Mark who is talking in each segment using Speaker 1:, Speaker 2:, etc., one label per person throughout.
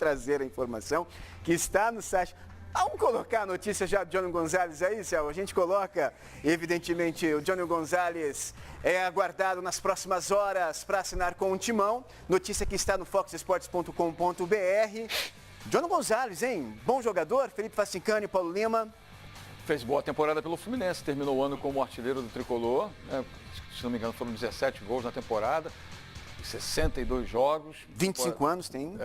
Speaker 1: trazer a informação que está no site. Vamos colocar a notícia já do Johnny Gonzalez aí, Céu? A gente coloca, evidentemente, o Johnny Gonzalez é aguardado nas próximas horas para assinar com o Timão. Notícia que está no foxesports.com.br. Johnny Gonzalez, hein? Bom jogador, Felipe Facincani, Paulo Lima.
Speaker 2: Fez boa temporada pelo Fluminense, terminou o ano como artilheiro do Tricolor, né? Se não me engano foram 17 gols na temporada. 62 jogos.
Speaker 1: 25 anos tem.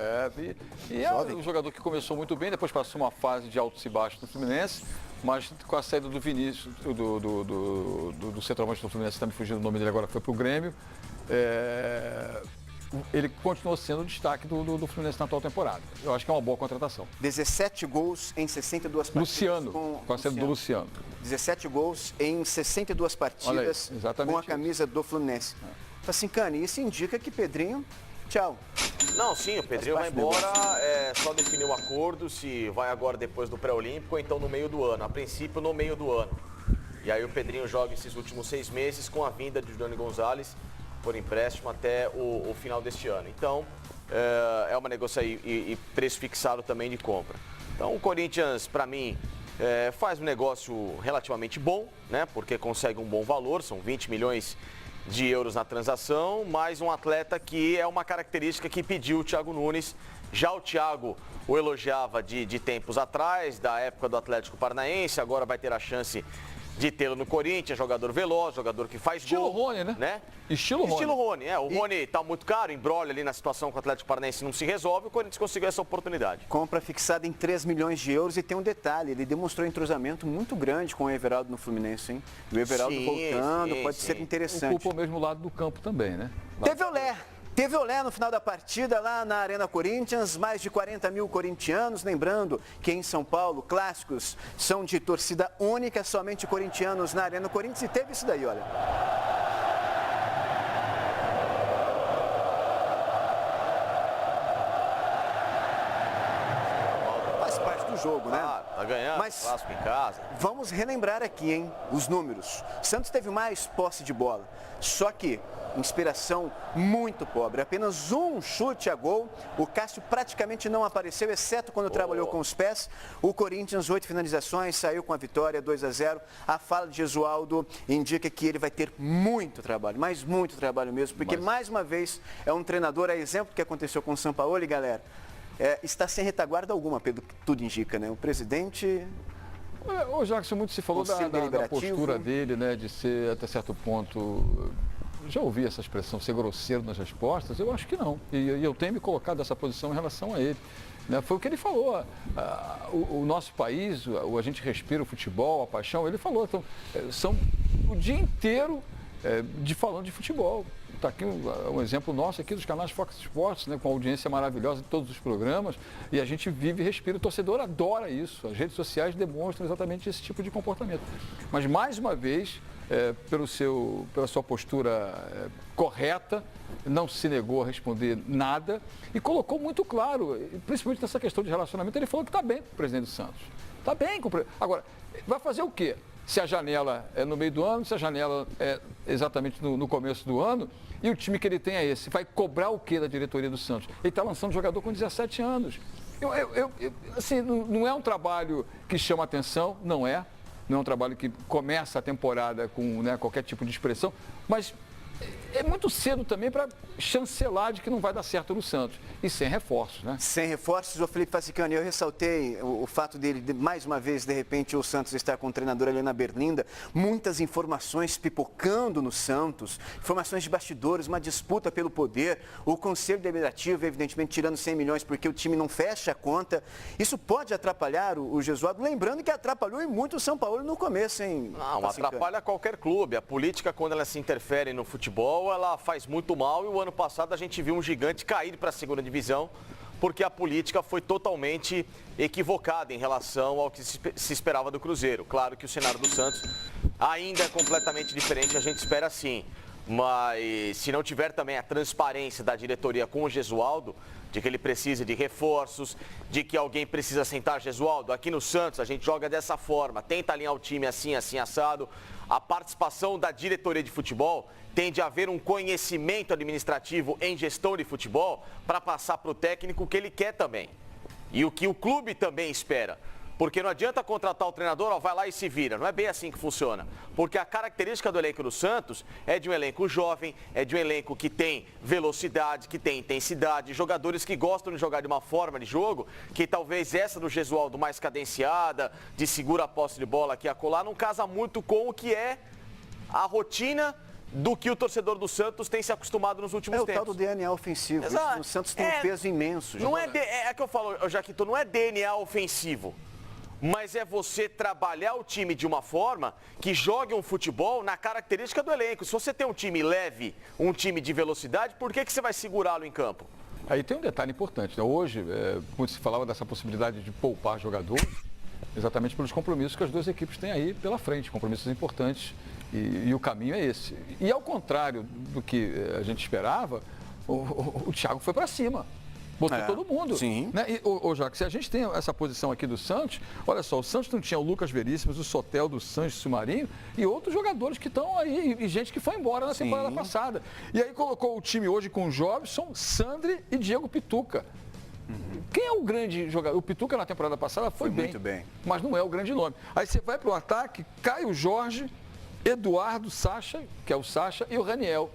Speaker 2: E é um jogador que começou muito bem, depois passou uma fase de altos e baixos do Fluminense, mas com a saída do Vinícius, do centroavante do Fluminense, está me fugindo o nome dele agora, foi para o Grêmio, ele continuou sendo o destaque do Fluminense na atual temporada. Eu acho que é uma boa contratação.
Speaker 1: 17 gols em 62 partidas.
Speaker 2: Luciano, com a saída do Luciano.
Speaker 1: 17 gols em 62 partidas
Speaker 2: aí,
Speaker 1: com a camisa do Fluminense. Facincani, isso indica que Pedrinho, tchau.
Speaker 3: Não, sim, o Pedrinho vai embora, só definir o acordo, se vai agora depois do pré-olímpico ou então no meio do ano. A princípio, no meio do ano. E aí o Pedrinho joga esses últimos 6 meses com a vinda de Johnny Gonzalez por empréstimo até o final deste ano. Então, é uma negócio aí e preço fixado também de compra. Então, o Corinthians, para mim, faz um negócio relativamente bom, né? Porque consegue um bom valor, são 20 milhões de euros na transação, mais um atleta que é uma característica que pediu o Thiago Nunes. Já o Thiago o elogiava de tempos atrás, da época do Atlético Paranaense, agora vai ter a chance de tê-lo no Corinthians, jogador veloz, jogador que faz
Speaker 2: Estilo
Speaker 3: gol.
Speaker 2: Rony, né? Estilo Rony.
Speaker 3: O Rony tá muito caro, embrolha ali na situação com o Atlético Paranaense, não se resolve, o Corinthians conseguiu essa oportunidade.
Speaker 1: Compra fixada em 3 milhões de euros e tem um detalhe, ele demonstrou um entrosamento muito grande com o Everaldo no Fluminense, hein? E o Everaldo voltando, pode ser interessante.
Speaker 2: Ocupa o mesmo lado do campo também, né?
Speaker 1: Teve olé no final da partida lá na Arena Corinthians, mais de 40 mil corintianos, lembrando que em São Paulo, clássicos são de torcida única, somente corintianos na Arena Corinthians, e teve isso daí, olha. Faz parte do jogo, né?
Speaker 3: Tá ganhando,
Speaker 1: mas
Speaker 3: clássico em casa.
Speaker 1: Vamos relembrar aqui, hein, os números. Santos teve mais posse de bola, só que inspiração muito pobre, apenas um chute a gol. O Cássio praticamente não apareceu, exceto quando trabalhou com os pés. O Corinthians, 8 finalizações, saiu com a vitória, 2-0. A fala de Jesualdo indica que ele vai ter muito trabalho, mas muito trabalho mesmo, porque mais uma vez é um treinador, a exemplo do que aconteceu com o Sampaoli, galera, está sem retaguarda alguma, pelo que tudo indica, né? O presidente...
Speaker 2: Ô, Jackson, muito se falou da postura dele, né, de ser até certo ponto... Já ouvi essa expressão, ser grosseiro nas respostas? Eu acho que não. E eu tenho me colocado nessa posição em relação a ele. Né? Foi o que ele falou. O nosso país, a gente respira o futebol, a paixão. Ele falou, então, são o dia inteiro falando de futebol. Está aqui um exemplo nosso aqui dos canais Fox Sports, né, com audiência maravilhosa de todos os programas. E a gente vive e respira. O torcedor adora isso. As redes sociais demonstram exatamente esse tipo de comportamento. Mas, mais uma vez... pela sua postura correta, não se negou a responder nada e colocou muito claro, principalmente nessa questão de relacionamento, ele falou que está bem com o presidente do Santos. Está bem com o presidente. Agora, vai fazer o quê? Se a janela é no meio do ano, se a janela é exatamente no começo do ano, e o time que ele tem é esse, vai cobrar o quê da diretoria do Santos? Ele está lançando jogador com 17 anos. Assim, não é um trabalho que chama atenção, não é. Não é um trabalho que começa a temporada com, né, qualquer tipo de expressão, mas é muito cedo também para chancelar de que não vai dar certo no Santos. E sem reforços, né? Sem reforços,
Speaker 1: o Felipe Facincani, eu ressaltei o fato dele, mais uma vez, de repente, o Santos estar com o treinador ali na Berlinda, muitas informações pipocando no Santos, informações de bastidores, uma disputa pelo poder, o Conselho Deliberativo, evidentemente, tirando 100 milhões porque o time não fecha a conta. Isso pode atrapalhar o Jesualdo, lembrando que atrapalhou e muito o São Paulo no começo, hein?
Speaker 3: Não, atrapalha qualquer clube. A política, quando ela se interfere no futebol, ela faz muito mal, e o ano passado a gente viu um gigante cair para a segunda divisão porque a política foi totalmente equivocada em relação ao que se esperava do Cruzeiro. Claro que o cenário do Santos ainda é completamente diferente, a gente espera sim, mas se não tiver também a transparência da diretoria com o Jesualdo, de que ele precisa de reforços, de que alguém precisa sentar Jesualdo, aqui no Santos a gente joga dessa forma, tenta alinhar o time assim, assim, assado. A participação da diretoria de futebol tem de haver um conhecimento administrativo em gestão de futebol para passar para o técnico o que ele quer também. E o que o clube também espera. Porque não adianta contratar o treinador, ó, vai lá e se vira. Não é bem assim que funciona. Porque a característica do elenco do Santos é de um elenco jovem, é de um elenco que tem velocidade, que tem intensidade, jogadores que gostam de jogar de uma forma de jogo, que talvez essa do Gesualdo mais cadenciada, de segura a posse de bola aqui e acolá, não casa muito com o que é a rotina do que o torcedor do Santos tem se acostumado nos últimos tempos.
Speaker 1: É o tal do DNA ofensivo.
Speaker 3: Exato.
Speaker 1: O Santos tem um peso imenso.
Speaker 3: Não é que eu falo, Jaquito, não é DNA ofensivo. Mas é você trabalhar o time de uma forma que jogue um futebol na característica do elenco. Se você tem um time leve, um time de velocidade, por que você vai segurá-lo em campo?
Speaker 2: Aí tem um detalhe importante, né? Hoje, quando se falava dessa possibilidade de poupar jogadores, exatamente pelos compromissos que as duas equipes têm aí pela frente, compromissos importantes, e o caminho é esse. E ao contrário do que a gente esperava, o Thiago foi para cima. Botou todo mundo.
Speaker 1: Sim.
Speaker 2: Né? E, Jacques, se a gente tem essa posição aqui do Santos, olha só, o Santos não tinha o Lucas Veríssimos, o Sotel do Santos, o Marinho e outros jogadores que estão aí, e gente que foi embora na temporada passada. E aí colocou o time hoje com o Jobson, Sandri e Diego Pituca. Quem é o grande jogador? O Pituca na temporada passada foi bem,
Speaker 1: muito bem,
Speaker 2: mas não é o grande nome. Aí você vai para o ataque, Caio Jorge, Eduardo, Sacha, que é o Sacha, e o Raniel.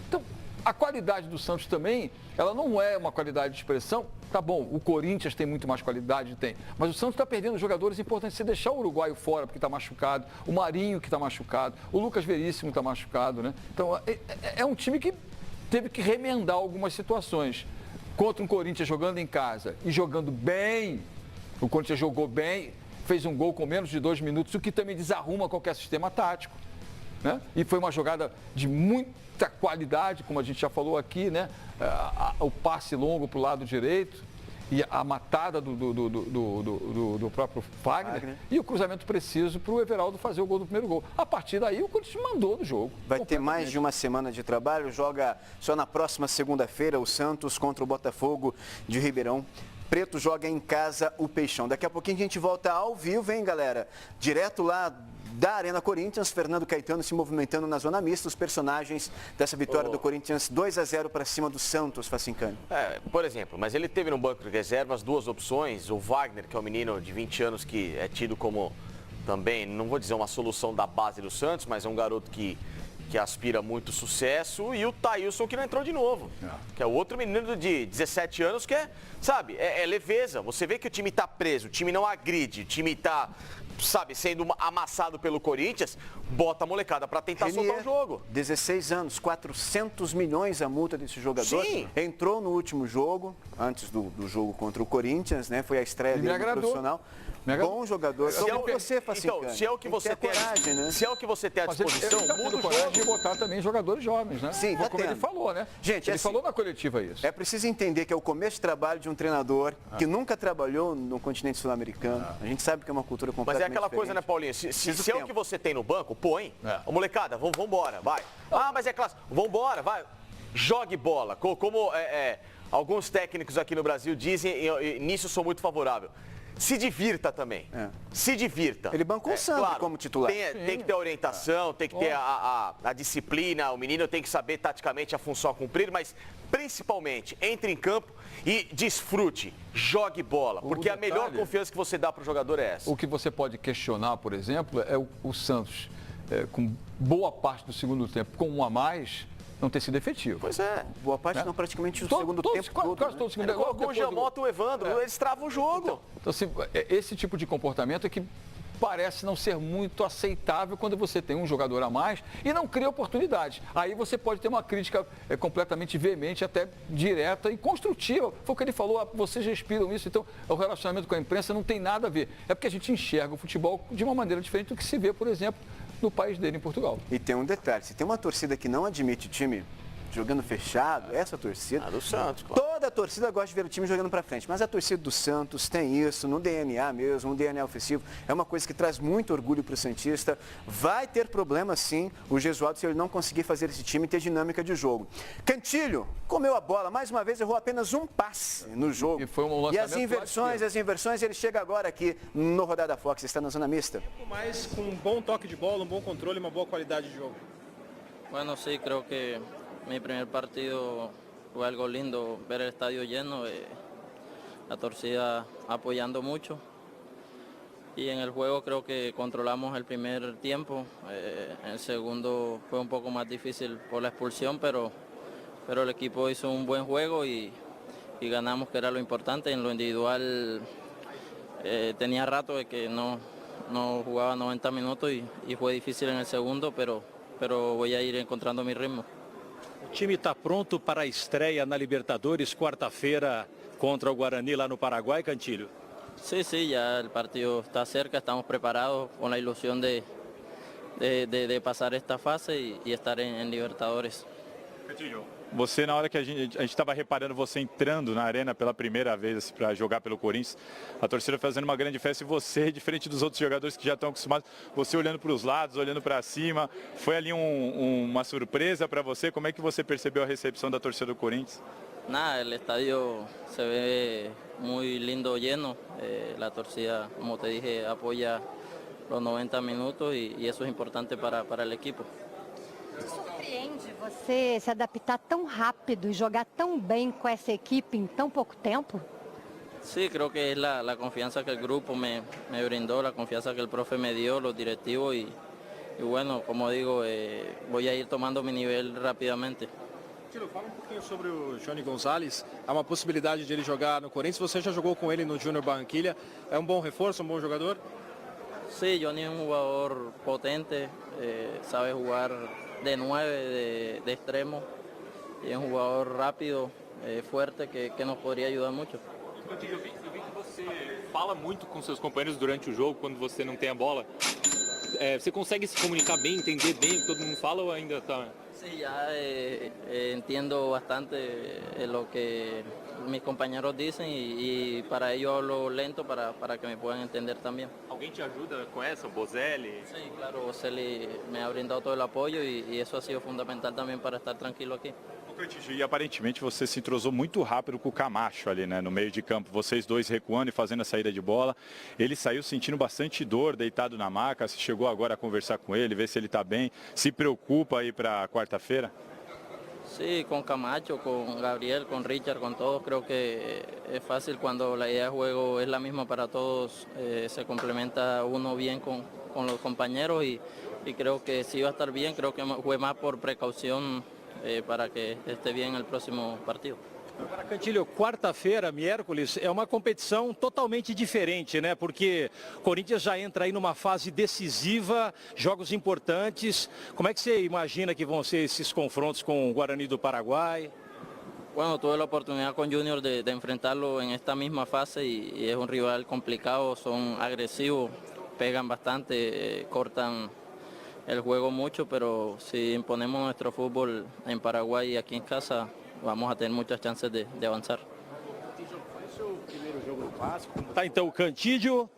Speaker 2: Então, a qualidade do Santos também, ela não é uma qualidade de expressão. Tá bom, o Corinthians tem muito mais qualidade, tem. Mas o Santos está perdendo jogadores importantes. Se deixar o uruguaio fora porque está machucado, o Marinho que está machucado, o Lucas Veríssimo está machucado, né? Então, é um time que teve que remendar algumas situações. Contra um Corinthians jogando em casa e jogando bem, o Corinthians jogou bem, fez um gol com menos de 2 minutos, o que também desarruma qualquer sistema tático. Né? E foi uma jogada de muita qualidade, como a gente já falou aqui, né? O passe longo para o lado direito e a matada do próprio Fagner e o cruzamento preciso para o Everaldo fazer o gol do primeiro gol. A partir daí o Corinthians mandou no jogo.
Speaker 1: Vai ter mais de uma semana de trabalho, joga só na próxima segunda-feira o Santos contra o Botafogo de Ribeirão Preto, joga em casa o Peixão. Daqui a pouquinho a gente volta ao vivo, hein, galera? Direto lá da Arena Corinthians, Fernando Caetano se movimentando na zona mista, os personagens dessa vitória do Corinthians 2-0 para cima do Santos, Facincani.
Speaker 3: Por exemplo, mas ele teve no banco de reservas 2 opções, o Wagner, que é um menino de 20 anos que é tido como também, não vou dizer uma solução da base do Santos, mas é um garoto que aspira muito sucesso, e o Thailson, que não entrou de novo, que é outro menino de 17 anos que é leveza. Você vê que o time está preso, o time não agride, o time está, sendo amassado pelo Corinthians, bota a molecada para tentar soltar o jogo.
Speaker 1: 16 anos, 400 milhões a multa desse jogador.
Speaker 3: Sim.
Speaker 1: Entrou no último jogo, antes do jogo contra o Corinthians, né? Foi a estreia dele no profissional. Bom jogador. Se é o que você tem à disposição,
Speaker 2: muda o jogo. De botar também jogadores jovens, né?
Speaker 1: Sim,
Speaker 2: como ele falou, né?
Speaker 1: Gente,
Speaker 2: ele falou na coletiva isso.
Speaker 1: É preciso entender que é o começo de trabalho de um treinador que nunca trabalhou no continente sul-americano. A gente sabe que é uma cultura completamente
Speaker 3: diferente. Mas é aquela coisa, né, Paulinho? Se é o que você tem no banco, põe. Molecada, vamos embora, vai. Mas é clássico. Vamos embora, vai. Jogue bola. Como alguns técnicos aqui no Brasil dizem, e nisso eu sou muito favorável. Se divirta também. Se divirta.
Speaker 1: Ele bancou o Santos como titular.
Speaker 3: Tem que ter a orientação, tem que ter a disciplina, o menino tem que saber taticamente a função a cumprir, mas principalmente entre em campo e desfrute, jogue bola, porque a melhor confiança que você dá para o jogador é essa.
Speaker 2: O que você pode questionar, por exemplo, é o Santos, com boa parte do segundo tempo, com um a mais, não ter sido efetivo.
Speaker 3: Pois é.
Speaker 1: Boa parte não, praticamente o segundo tempo todo.
Speaker 2: Quase todo o segundo tempo.
Speaker 3: Com o Giamotto e o Evandro, eles travam o jogo.
Speaker 2: Então, assim, esse tipo de comportamento é que parece não ser muito aceitável quando você tem um jogador a mais e não cria oportunidade. Aí você pode ter uma crítica completamente veemente, até direta e construtiva. Foi o que ele falou, vocês respiram isso, então o relacionamento com a imprensa não tem nada a ver. É porque a gente enxerga o futebol de uma maneira diferente do que se vê, por exemplo, no país dele, em Portugal.
Speaker 1: E tem um detalhe, se tem uma torcida que não admite o time jogando fechado, essa torcida...
Speaker 3: A do Santos, claro.
Speaker 1: Toda a torcida gosta de ver o time jogando para frente, mas a torcida do Santos tem isso, no DNA mesmo, um DNA ofensivo. É uma coisa que traz muito orgulho para o Santista. Vai ter problema, sim, o Gesualdo, se ele não conseguir fazer esse time ter dinâmica de jogo. Cantilho comeu a bola, mais uma vez errou apenas um passe no jogo.
Speaker 2: E foi um lançamento
Speaker 1: as inversões, ele chega agora aqui no Rodada Fox, está na zona mista.
Speaker 4: Mas com um bom toque de bola, um bom controle, uma boa qualidade de jogo.
Speaker 5: Bueno, sí, creo que mi primer partido fue algo lindo, ver el estadio lleno. la torcida apoyando mucho. Y en el juego creo que controlamos el primer tiempo, el segundo fue un poco más difícil por la expulsión, pero el equipo hizo un buen juego y ganamos, que era lo importante. En lo individual tenía rato de que no jugaba 90 minutos y fue difícil en el segundo, pero voy a ir encontrando mi ritmo.
Speaker 6: O time está pronto para a estreia na Libertadores, quarta-feira, contra o Guarani lá no Paraguai, Cantilho?
Speaker 5: Sí, ya el partido está cerca, estamos preparados con la ilusión de pasar esta fase y estar en Libertadores.
Speaker 7: Você, na hora que a gente estava reparando você entrando na arena pela primeira vez para jogar pelo Corinthians, a torcida fazendo uma grande festa e você, diferente dos outros jogadores que já estão acostumados, você olhando para os lados, olhando para cima, foi ali uma surpresa para você? Como é que você percebeu a recepção da torcida do Corinthians?
Speaker 5: Nada, el estadio se ve muy lindo, lleno. La torcida, como te dije, apoya los 90 minutos y eso es importante para el equipo.
Speaker 8: Surpreende você se adaptar tão rápido e jogar tão bem com essa equipe em tão pouco tempo?
Speaker 5: Sí, creo que es la confianza que el grupo me brindó, la confianza que el profe me dio, los directivos y bueno, como digo, voy a ir tomando mi nivel rápidamente.
Speaker 4: Fala um pouquinho sobre o Johnny Gonzalez. Há uma possibilidade de ele jogar no Corinthians. Você já jogou com ele no Junior Barranquilla. É um bom reforço, um bom jogador?
Speaker 5: Sí, Johnny es un jugador potente, sabe jugar de 9, de extremo. Y es un jugador rápido, fuerte, que nos podría ayudar mucho.
Speaker 9: Eu vi que você fala muito com seus companheiros durante o jogo, quando você não tem a bola. Você consegue se comunicar bem, entender bem o que todo mundo fala ou ainda está...
Speaker 5: Sí, ya entiendo bastante lo que mis compañeros dicen y para ello hablo lento para que me puedan entender también.
Speaker 9: Alguém te ajuda com essa, o Bozelli?
Speaker 5: Sí, claro, Bozelli me ha brindado todo el apoyo y eso ha sido fundamental también para estar tranquilo aquí.
Speaker 7: E aparentemente você se entrosou muito rápido com o Camacho ali, né, no meio de campo. Vocês dois recuando e fazendo a saída de bola. Ele saiu sentindo bastante dor, deitado na maca. Você chegou agora a conversar com ele, ver se ele está bem. Se preocupa aí para quarta-feira?
Speaker 5: Sí, con Camacho, con Gabriel, con Richard, con todos, creo que es fácil cuando la idea de juego es la misma para todos, se complementa uno bien con los compañeros y creo que sí va a estar bien, creo que fue más por precaución para que esté bien el próximo partido.
Speaker 6: Agora, Cantilho, quarta-feira, miércoles, é uma competição totalmente diferente, né? Porque o Corinthians já entra aí numa fase decisiva, jogos importantes. Como é que você imagina que vão ser esses confrontos com o Guarani do Paraguai?
Speaker 5: Bueno, tuve la oportunidad con Junior de enfrentarlo en esta misma fase y es un rival complicado, son agresivos, pegan bastante, cortan el juego mucho, pero si imponemos nuestro fútbol en Paraguay y aquí en casa, vamos a tener muchas chances de avanzar.
Speaker 6: Tá, então o Cantilho